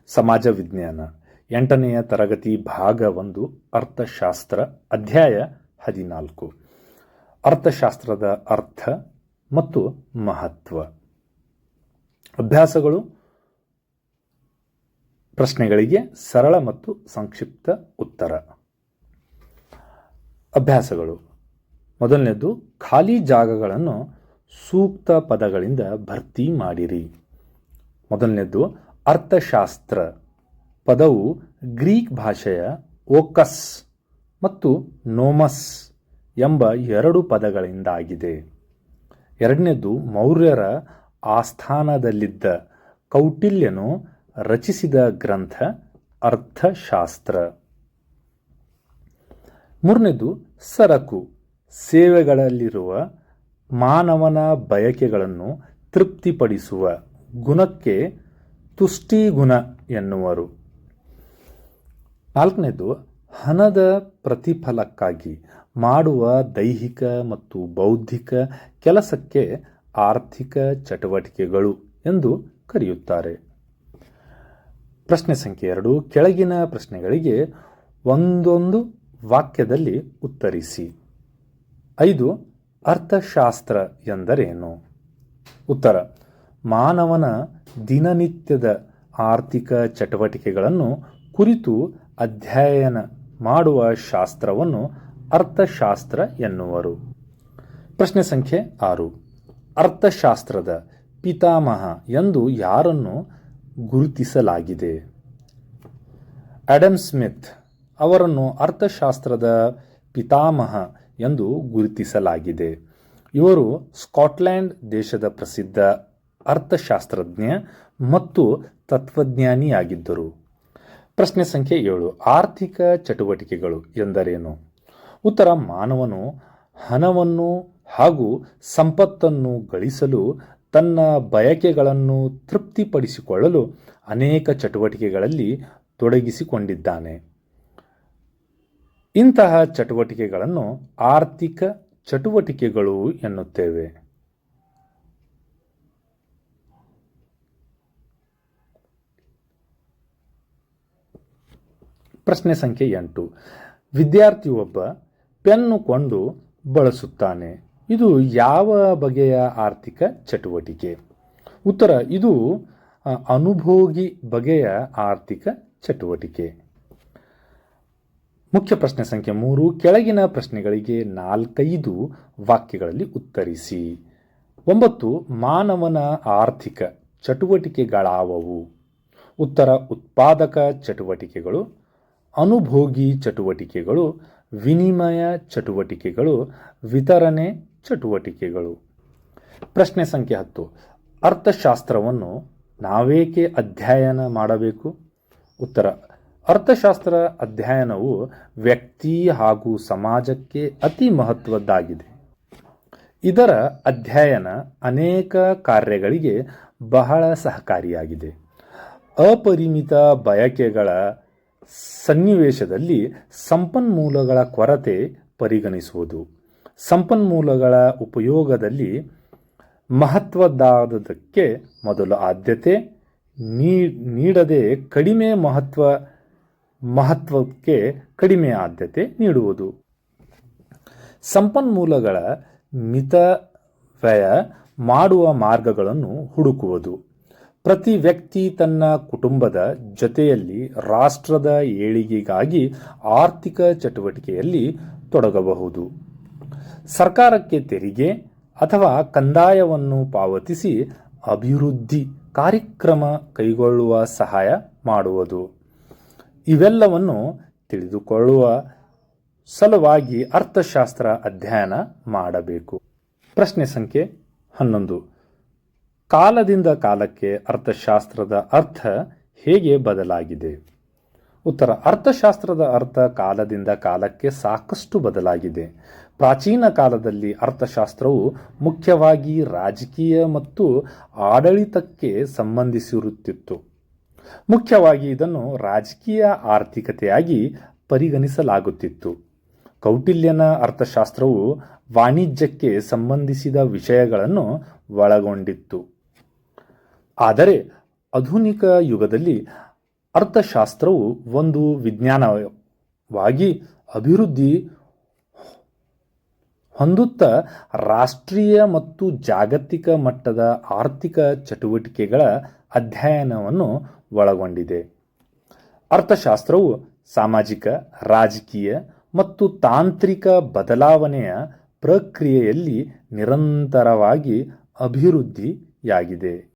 ಸಮಾಜ ವಿಜ್ಞಾನ 8ನೆಯ ತರಗತಿ ಭಾಗ 1 ಅರ್ಥಶಾಸ್ತ್ರ ಅಧ್ಯಾಯ 14 ಅರ್ಥಶಾಸ್ತ್ರದ ಅರ್ಥ ಮತ್ತು ಮಹತ್ವ. ಅಭ್ಯಾಸಗಳು: ಪ್ರಶ್ನೆಗಳಿಗೆ ಸರಳ ಮತ್ತು ಸಂಕ್ಷಿಪ್ತ ಉತ್ತರ. ಅಭ್ಯಾಸಗಳು: ಮೊದಲನೇದು, ಖಾಲಿ ಜಾಗಗಳನ್ನು ಸೂಕ್ತ ಪದಗಳಿಂದ ಭರ್ತಿ ಮಾಡಿರಿ. ಮೊದಲನೇದು, ಅರ್ಥಶಾಸ್ತ್ರ ಪದವು ಗ್ರೀಕ್ ಭಾಷೆಯ ಓಕಸ್ ಮತ್ತು ನೋಮಸ್ ಎಂಬ 2 ಪದಗಳಿಂದಾಗಿದೆ. ಎರಡನೇದು, ಮೌರ್ಯರ ಆಸ್ಥಾನದಲ್ಲಿದ್ದ ಕೌಟಿಲ್ಯನು ರಚಿಸಿದ ಗ್ರಂಥ ಅರ್ಥಶಾಸ್ತ್ರ. ಮೂರನೇದು, ಸರಕು ಸೇವೆಗಳಲ್ಲಿರುವ ಮಾನವನ ಬಯಕೆಗಳನ್ನು ತೃಪ್ತಿಪಡಿಸುವ ಗುಣಕ್ಕೆ ತುಷ್ಟಿಗುಣ ಎನ್ನುವರು. ನಾಲ್ಕನೇದು, ಹಣದ ಪ್ರತಿಫಲಕ್ಕಾಗಿ ಮಾಡುವ ದೈಹಿಕ ಮತ್ತು ಬೌದ್ಧಿಕ ಕೆಲಸಕ್ಕೆ ಆರ್ಥಿಕ ಚಟುವಟಿಕೆಗಳು ಎಂದು ಕರೆಯುತ್ತಾರೆ. ಪ್ರಶ್ನೆ ಸಂಖ್ಯೆ 2, ಕೆಳಗಿನ ಪ್ರಶ್ನೆಗಳಿಗೆ ಒಂದೊಂದು ವಾಕ್ಯದಲ್ಲಿ ಉತ್ತರಿಸಿ. 5. ಅರ್ಥಶಾಸ್ತ್ರ ಎಂದರೇನು? ಉತ್ತರ: ಮಾನವನ ದಿನನಿತ್ಯದ ಆರ್ಥಿಕ ಚಟುವಟಿಕೆಗಳನ್ನು ಕುರಿತು ಅಧ್ಯಯನ ಮಾಡುವ ಶಾಸ್ತ್ರವನ್ನು ಅರ್ಥಶಾಸ್ತ್ರ ಎನ್ನುವರು. ಪ್ರಶ್ನೆ ಸಂಖ್ಯೆ 6, ಅರ್ಥಶಾಸ್ತ್ರದ ಪಿತಾಮಹ ಎಂದು ಯಾರನ್ನು ಗುರುತಿಸಲಾಗಿದೆ? ಆಡಮ್ ಸ್ಮಿತ್ ಅವರನ್ನು ಅರ್ಥಶಾಸ್ತ್ರದ ಪಿತಾಮಹ ಎಂದು ಗುರುತಿಸಲಾಗಿದೆ. ಇವರು ಸ್ಕಾಟ್ಲೆಂಡ್ ದೇಶದ ಪ್ರಸಿದ್ಧ ಅರ್ಥಶಾಸ್ತ್ರಜ್ಞ ಮತ್ತು ತತ್ವಜ್ಞಾನಿಯಾಗಿದ್ದರು. ಪ್ರಶ್ನೆ ಸಂಖ್ಯೆ 7, ಆರ್ಥಿಕ ಚಟುವಟಿಕೆಗಳು ಎಂದರೇನು? ಉತ್ತರ: ಮಾನವನು ಹಣವನ್ನು ಹಾಗೂ ಸಂಪತ್ತನ್ನು ಗಳಿಸಲು ತನ್ನ ಬಯಕೆಗಳನ್ನು ತೃಪ್ತಿಪಡಿಸಿಕೊಳ್ಳಲು ಅನೇಕ ಚಟುವಟಿಕೆಗಳಲ್ಲಿ ತೊಡಗಿಸಿಕೊಂಡಿದ್ದಾನೆ. ಇಂತಹ ಚಟುವಟಿಕೆಗಳನ್ನು ಆರ್ಥಿಕ ಚಟುವಟಿಕೆಗಳು ಎನ್ನುತ್ತೇವೆ. ಪ್ರಶ್ನೆ ಸಂಖ್ಯೆ 8, ವಿದ್ಯಾರ್ಥಿಯೊಬ್ಬ ಪೆನ್ನು ಕೊಂಡು ಬಳಸುತ್ತಾನೆ. ಇದು ಯಾವ ಬಗೆಯ ಆರ್ಥಿಕ ಚಟುವಟಿಕೆ? ಉತ್ತರ: ಇದು ಅನುಭೋಗಿ ಬಗೆಯ ಆರ್ಥಿಕ ಚಟುವಟಿಕೆ. ಮುಖ್ಯ ಪ್ರಶ್ನೆ ಸಂಖ್ಯೆ 3, ಕೆಳಗಿನ ಪ್ರಶ್ನೆಗಳಿಗೆ 4-5 ವಾಕ್ಯಗಳಲ್ಲಿ ಉತ್ತರಿಸಿ. 9, ಮಾನವನ ಆರ್ಥಿಕ ಚಟುವಟಿಕೆಗಳಾವವು? ಉತ್ತರ: ಉತ್ಪಾದಕ ಚಟುವಟಿಕೆಗಳು, ಅನುಭೋಗಿ ಚಟುವಟಿಕೆಗಳು, ವಿನಿಮಯ ಚಟುವಟಿಕೆಗಳು, ವಿತರಣೆ ಚಟುವಟಿಕೆಗಳು. ಪ್ರಶ್ನೆ ಸಂಖ್ಯೆ 10, ಅರ್ಥಶಾಸ್ತ್ರವನ್ನು ನಾವೇಕೆ ಅಧ್ಯಯನ ಮಾಡಬೇಕು? ಉತ್ತರ: ಅರ್ಥಶಾಸ್ತ್ರ ಅಧ್ಯಯನವು ವ್ಯಕ್ತಿ ಹಾಗೂ ಸಮಾಜಕ್ಕೆ ಅತಿ ಮಹತ್ವದ್ದಾಗಿದೆ. ಇದರ ಅಧ್ಯಯನ ಅನೇಕ ಕಾರ್ಯಗಳಿಗೆ ಬಹಳ ಸಹಕಾರಿಯಾಗಿದೆ. ಅಪರಿಮಿತ ಬಯಕೆಗಳ ಸನ್ನಿವೇಶದಲ್ಲಿ ಸಂಪನ್ಮೂಲಗಳ ಕೊರತೆ ಪರಿಗಣಿಸುವುದು, ಸಂಪನ್ಮೂಲಗಳ ಉಪಯೋಗದಲ್ಲಿ ಮಹತ್ವದ್ದಾದದಕ್ಕೆ ಮೊದಲು ಆದ್ಯತೆ ನೀಡದೆ ಕಡಿಮೆ ಮಹತ್ವಕ್ಕೆ ಕಡಿಮೆ ಆದ್ಯತೆ ನೀಡುವುದು, ಸಂಪನ್ಮೂಲಗಳ ಮಿತವ್ಯಯ ಮಾಡುವ ಮಾರ್ಗಗಳನ್ನು ಹುಡುಕುವುದು, ಪ್ರತಿ ವ್ಯಕ್ತಿ ತನ್ನ ಕುಟುಂಬದ ಜೊತೆಯಲ್ಲಿ ರಾಷ್ಟ್ರದ ಏಳಿಗೆಗಾಗಿ ಆರ್ಥಿಕ ಚಟುವಟಿಕೆಯಲ್ಲಿ ತೊಡಗಬಹುದು, ಸರ್ಕಾರಕ್ಕೆ ತೆರಿಗೆ ಅಥವಾ ಕಂದಾಯವನ್ನು ಪಾವತಿಸಿ ಅಭಿವೃದ್ಧಿ ಕಾರ್ಯಕ್ರಮ ಕೈಗೊಳ್ಳುವ ಸಹಾಯ ಮಾಡುವುದು. ಇವೆಲ್ಲವನ್ನು ತಿಳಿದುಕೊಳ್ಳುವ ಸಲುವಾಗಿ ಅರ್ಥಶಾಸ್ತ್ರ ಅಧ್ಯಯನ ಮಾಡಬೇಕು. ಪ್ರಶ್ನೆ ಸಂಖ್ಯೆ 11, ಕಾಲದಿಂದ ಕಾಲಕ್ಕೆ ಅರ್ಥಶಾಸ್ತ್ರದ ಅರ್ಥ ಹೇಗೆ ಬದಲಾಗಿದೆ? ಉತ್ತರ: ಅರ್ಥಶಾಸ್ತ್ರದ ಅರ್ಥ ಕಾಲದಿಂದ ಕಾಲಕ್ಕೆ ಸಾಕಷ್ಟು ಬದಲಾಗಿದೆ. ಪ್ರಾಚೀನ ಕಾಲದಲ್ಲಿ ಅರ್ಥಶಾಸ್ತ್ರವು ಮುಖ್ಯವಾಗಿ ರಾಜಕೀಯ ಮತ್ತು ಆಡಳಿತಕ್ಕೆ ಸಂಬಂಧಿಸಿರುತ್ತಿತ್ತು. ಮುಖ್ಯವಾಗಿ ಇದನ್ನು ರಾಜಕೀಯ ಆರ್ಥಿಕತೆಯಾಗಿ ಪರಿಗಣಿಸಲಾಗುತ್ತಿತ್ತು. ಕೌಟಿಲ್ಯನ ಅರ್ಥಶಾಸ್ತ್ರವು ವಾಣಿಜ್ಯಕ್ಕೆ ಸಂಬಂಧಿಸಿದ ವಿಷಯಗಳನ್ನು ಒಳಗೊಂಡಿತ್ತು. ಆದರೆ ಆಧುನಿಕ ಯುಗದಲ್ಲಿ ಅರ್ಥಶಾಸ್ತ್ರವು ಒಂದು ವಿಜ್ಞಾನವಾಗಿ ಅಭಿವೃದ್ಧಿ ಹೊಂದುತ್ತಾ ರಾಷ್ಟ್ರೀಯ ಮತ್ತು ಜಾಗತಿಕ ಮಟ್ಟದ ಆರ್ಥಿಕ ಚಟುವಟಿಕೆಗಳ ಅಧ್ಯಯನವನ್ನು ಒಳಗೊಂಡಿದೆ. ಅರ್ಥಶಾಸ್ತ್ರವು ಸಾಮಾಜಿಕ, ರಾಜಕೀಯ ಮತ್ತು ತಾಂತ್ರಿಕ ಬದಲಾವಣೆಯ ಪ್ರಕ್ರಿಯೆಯಲ್ಲಿ ನಿರಂತರವಾಗಿ ಅಭಿವೃದ್ಧಿಯಾಗಿದೆ.